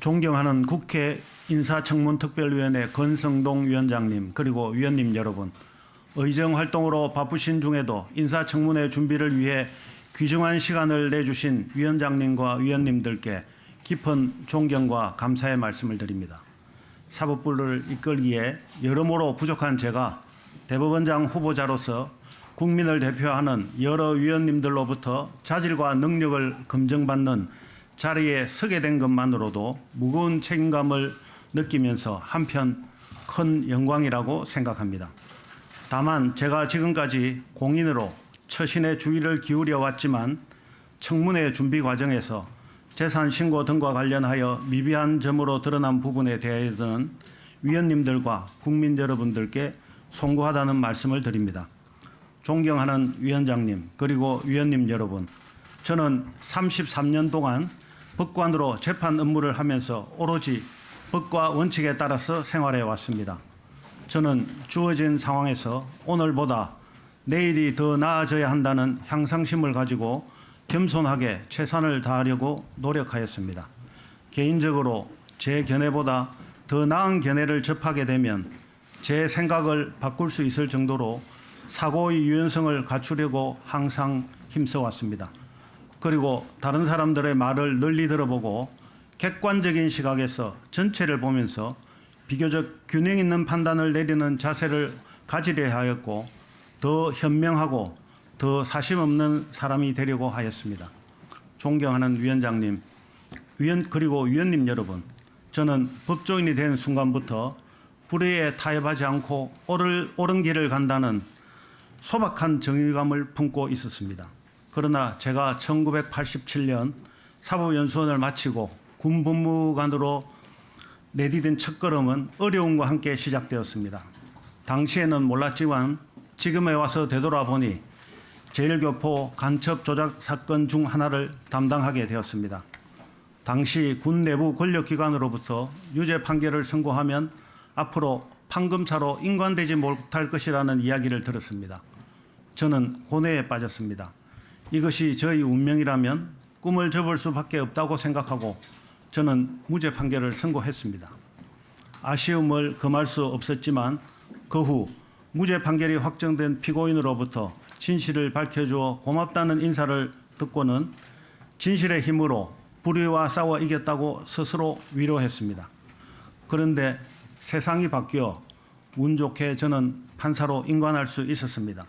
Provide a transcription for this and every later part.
존경하는 국회 인사청문특별위원회 권성동 위원장님, 그리고 위원님 여러분, 의정활동으로 바쁘신 중에도 인사청문회 준비를 위해 귀중한 시간을 내주신 위원장님과 위원님들께 깊은 존경과 감사의 말씀을 드립니다. 사법부를 이끌기에 여러모로 부족한 제가 대법원장 후보자로서 국민을 대표하는 여러 위원님들로부터 자질과 능력을 검증받는 자리에 서게 된 것만으로도 무거운 책임감을 느끼면서 한편 큰 영광이라고 생각합니다. 다만 제가 지금까지 공인으로 처신의 주의를 기울여 왔지만 청문회 준비 과정에서 재산 신고 등과 관련하여 미비한 점으로 드러난 부분에 대해서는 위원님들과 국민 여러분들께 송구하다는 말씀을 드립니다. 존경하는 위원장님, 그리고 위원님 여러분, 저는 33년 동안 법관으로 재판 업무를 하면서 오로지 법과 원칙에 따라서 생활해 왔습니다. 저는 주어진 상황에서 오늘보다 내일이 더 나아져야 한다는 향상심을 가지고 겸손하게 최선을 다하려고 노력하였습니다. 개인적으로 제 견해보다 더 나은 견해를 접하게 되면 제 생각을 바꿀 수 있을 정도로 사고의 유연성을 갖추려고 항상 힘써왔습니다. 그리고 다른 사람들의 말을 널리 들어보고 객관적인 시각에서 전체를 보면서 비교적 균형 있는 판단을 내리는 자세를 가지려 하였고 더 현명하고 더 사심 없는 사람이 되려고 하였습니다. 존경하는 위원장님, 그리고 위원님 여러분, 저는 법조인이 된 순간부터 불의에 타협하지 않고 옳은 길을 간다는 소박한 정의감을 품고 있었습니다. 그러나 제가 1987년 사법연수원을 마치고 군법무관으로 내디딘 첫걸음은 어려움과 함께 시작되었습니다. 당시에는 몰랐지만 지금에 와서 되돌아보니 제1교포 간첩 조작 사건 중 하나를 담당하게 되었습니다. 당시 군 내부 권력기관으로부터 유죄 판결을 선고하면 앞으로 판검사로 인관되지 못할 것이라는 이야기를 들었습니다. 저는 고뇌에 빠졌습니다. 이것이 저희 운명이라면 꿈을 접을 수밖에 없다고 생각하고 저는 무죄 판결을 선고했습니다. 아쉬움을 금할 수 없었지만 그 후 무죄 판결이 확정된 피고인으로부터 진실을 밝혀주어 고맙다는 인사를 듣고는 진실의 힘으로 불의와 싸워 이겼다고 스스로 위로했습니다. 그런데 세상이 바뀌어 운 좋게 저는 판사로 임관할 수 있었습니다.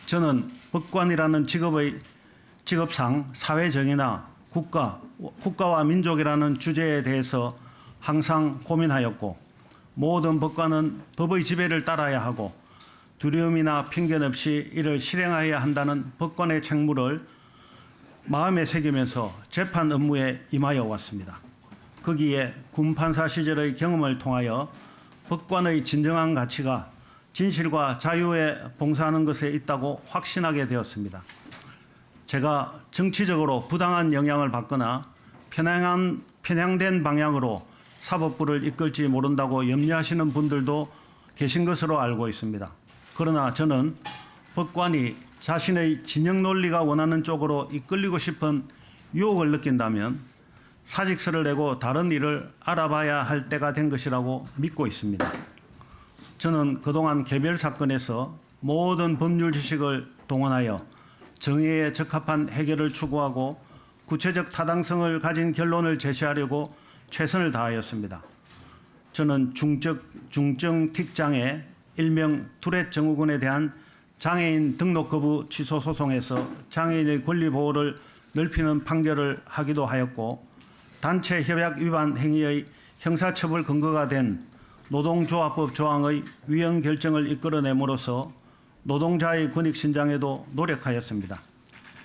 저는 법관이라는 직업상 사회정의나 국가와 민족이라는 주제에 대해서 항상 고민하였고 모든 법관은 법의 지배를 따라야 하고 두려움이나 편견 없이 이를 실행해야 한다는 법관의 책무를 마음에 새기면서 재판 업무에 임하여 왔습니다. 거기에 군판사 시절의 경험을 통하여 법관의 진정한 가치가 진실과 자유에 봉사하는 것에 있다고 확신하게 되었습니다. 제가 정치적으로 부당한 영향을 받거나 편향된 방향으로 사법부를 이끌지 모른다고 염려하시는 분들도 계신 것으로 알고 있습니다. 그러나 저는 법관이 자신의 진영 논리가 원하는 쪽으로 이끌리고 싶은 유혹을 느낀다면 사직서를 내고 다른 일을 알아봐야 할 때가 된 것이라고 믿고 있습니다. 저는 그동안 개별 사건에서 모든 법률 지식을 동원하여 정의에 적합한 해결을 추구하고 구체적 타당성을 가진 결론을 제시하려고 최선을 다하였습니다. 저는 중증 틱장애 일명 투렛 증후군에 대한 장애인 등록 거부 취소 소송에서 장애인의 권리 보호를 넓히는 판결을 하기도 하였고 단체 협약 위반 행위의 형사처벌 근거가 된 노동조합법 조항의 위헌 결정을 이끌어냄으로써 노동자의 권익 신장에도 노력하였습니다.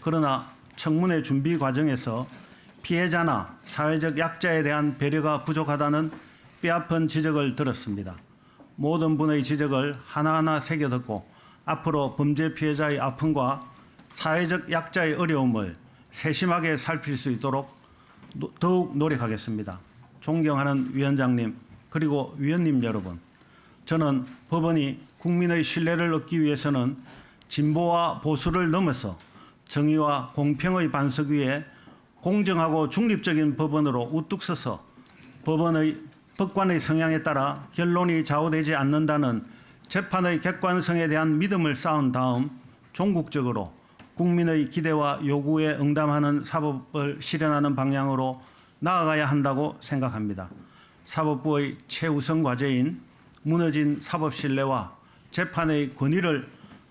그러나 청문회 준비 과정에서 피해자나 사회적 약자에 대한 배려가 부족하다는 뼈아픈 지적을 들었습니다. 모든 분의 지적을 하나하나 새겨듣고 앞으로 범죄 피해자의 아픔과 사회적 약자의 어려움을 세심하게 살필 수 있도록 더욱 노력하겠습니다. 존경하는 위원장님, 그리고 위원님 여러분, 저는 법원이 국민의 신뢰를 얻기 위해서는 진보와 보수를 넘어서 정의와 공평의 반석 위에 공정하고 중립적인 법원으로 우뚝 서서 법관의 성향에 따라 결론이 좌우되지 않는다는 재판의 객관성에 대한 믿음을 쌓은 다음 종국적으로 국민의 기대와 요구에 응답하는 사법을 실현하는 방향으로 나아가야 한다고 생각합니다. 사법부의 최우선 과제인 무너진 사법 신뢰와 재판의 권위를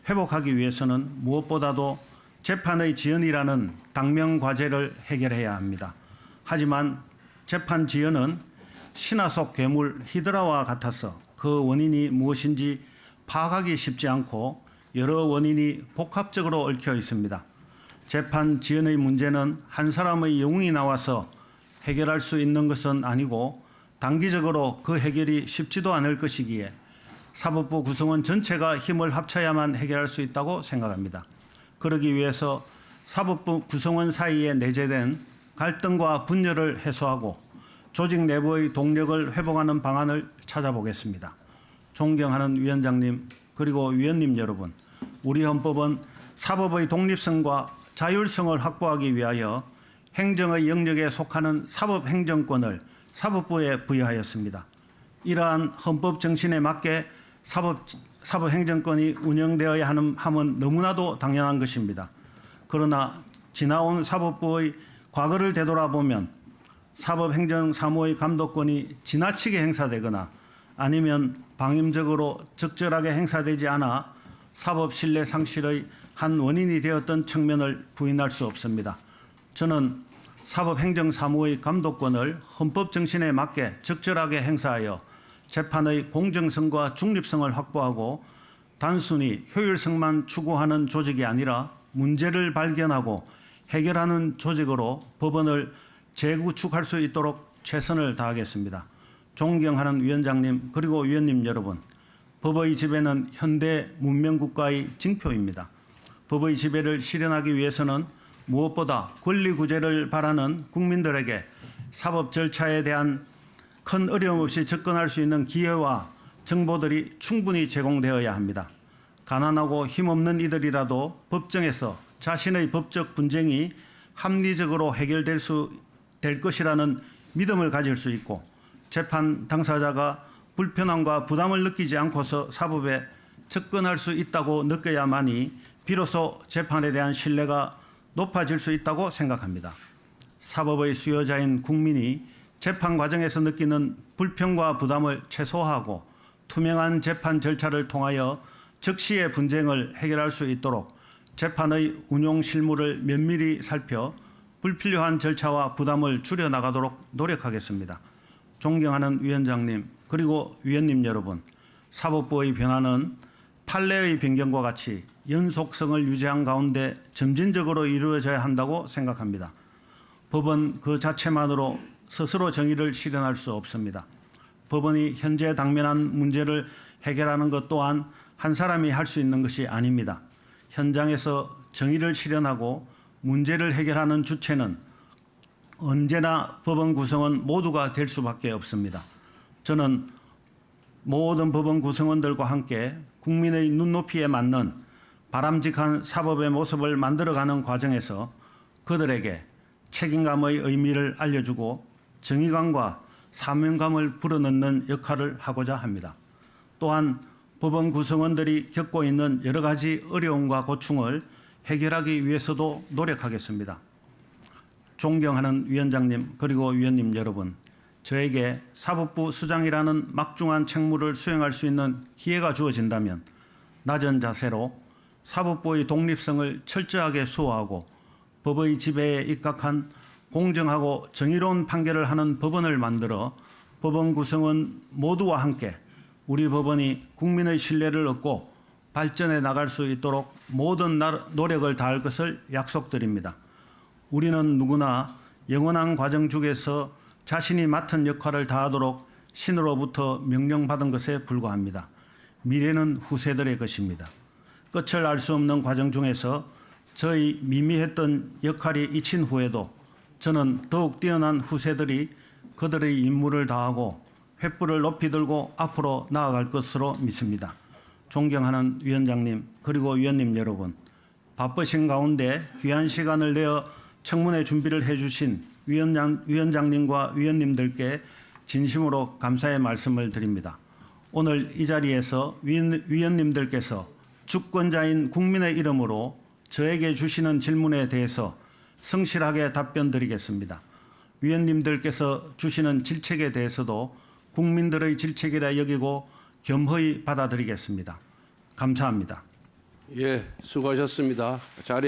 회복하기 위해서는 무엇보다도 재판의 지연이라는 당면 과제를 해결해야 합니다. 하지만 재판 지연은 신화 속 괴물 히드라와 같아서 그 원인이 무엇인지 파악하기 쉽지 않고 여러 원인이 복합적으로 얽혀 있습니다. 재판 지연의 문제는 한 사람의 영웅이 나와서 해결할 수 있는 것은 아니고 단기적으로 그 해결이 쉽지도 않을 것이기에 사법부 구성원 전체가 힘을 합쳐야만 해결할 수 있다고 생각합니다. 그러기 위해서 사법부 구성원 사이에 내재된 갈등과 분열을 해소하고 조직 내부의 동력을 회복하는 방안을 찾아보겠습니다. 존경하는 위원장님 그리고 위원님 여러분, 우리 헌법은 사법의 독립성과 자율성을 확보하기 위하여 행정의 영역에 속하는 사법행정권을 사법부에 부여하였습니다. 이러한 헌법 정신에 맞게 사법행정권이 운영되어야 함은 너무나도 당연한 것입니다. 그러나 지나온 사법부의 과거를 되돌아보면 사법행정사무의 감독권이 지나치게 행사되거나 아니면 방임적으로 적절하게 행사되지 않아 사법 신뢰 상실의 한 원인이 되었던 측면을 부인할 수 없습니다. 저는 사법행정사무의 감독권을 헌법 정신에 맞게 적절하게 행사하여 재판의 공정성과 중립성을 확보하고 단순히 효율성만 추구하는 조직이 아니라 문제를 발견하고 해결하는 조직으로 법원을 재구축할 수 있도록 최선을 다하겠습니다. 존경하는 위원장님 그리고 위원님 여러분, 법의 지배는 현대 문명국가의 징표입니다. 법의 지배를 실현하기 위해서는 무엇보다 권리 구제를 바라는 국민들에게 사법 절차에 대한 큰 어려움 없이 접근할 수 있는 기회와 정보들이 충분히 제공되어야 합니다. 가난하고 힘없는 이들이라도 법정에서 자신의 법적 분쟁이 합리적으로 해결될 것이라는 믿음을 가질 수 있고 재판 당사자가 불편함과 부담을 느끼지 않고서 사법에 접근할 수 있다고 느껴야만이 비로소 재판에 대한 신뢰가 높아질 수 있다고 생각합니다. 사법의 수요자인 국민이 재판 과정에서 느끼는 불편과 부담을 최소화하고 투명한 재판 절차를 통하여 즉시의 분쟁을 해결할 수 있도록 재판의 운용 실무를 면밀히 살펴 불필요한 절차와 부담을 줄여나가도록 노력하겠습니다. 존경하는 위원장님 그리고 위원님 여러분, 사법부의 변화는 판례의 변경과 같이 연속성을 유지한 가운데 점진적으로 이루어져야 한다고 생각합니다. 법은 그 자체만으로 스스로 정의를 실현할 수 없습니다. 법원이 현재 당면한 문제를 해결하는 것 또한 한 사람이 할 수 있는 것이 아닙니다. 현장에서 정의를 실현하고 문제를 해결하는 주체는 언제나 법원 구성원 모두가 될 수밖에 없습니다. 저는 모든 법원 구성원들과 함께 국민의 눈높이에 맞는 바람직한 사법의 모습을 만들어가는 과정에서 그들에게 책임감의 의미를 알려주고 정의감과 사명감을 불어넣는 역할을 하고자 합니다. 또한 법원 구성원들이 겪고 있는 여러 가지 어려움과 고충을 해결하기 위해서도 노력하겠습니다. 존경하는 위원장님 그리고 위원님 여러분, 저에게 사법부 수장이라는 막중한 책무를 수행할 수 있는 기회가 주어진다면 낮은 자세로 사법부의 독립성을 철저하게 수호하고 법의 지배에 입각한 공정하고 정의로운 판결을 하는 법원을 만들어 법원 구성원 모두와 함께 우리 법원이 국민의 신뢰를 얻고 발전해 나갈 수 있도록 모든 노력을 다할 것을 약속드립니다. 우리는 누구나 영원한 과정 중에서 자신이 맡은 역할을 다하도록 신으로부터 명령받은 것에 불과합니다. 미래는 후세들의 것입니다. 끝을 알 수 없는 과정 중에서 저희 미미했던 역할이 잊힌 후에도 저는 더욱 뛰어난 후세들이 그들의 임무를 다하고 횃불을 높이 들고 앞으로 나아갈 것으로 믿습니다. 존경하는 위원장님 그리고 위원님 여러분, 바쁘신 가운데 귀한 시간을 내어 청문회 준비를 해주신 위원장님과 위원님들께 진심으로 감사의 말씀을 드립니다. 오늘 이 자리에서 위원님들께서 주권자인 국민의 이름으로 저에게 주시는 질문에 대해서 성실하게 답변드리겠습니다. 위원님들께서 주시는 질책에 대해서도 국민들의 질책이라 여기고 겸허히 받아들이겠습니다. 감사합니다. 예, 수고하셨습니다. 자리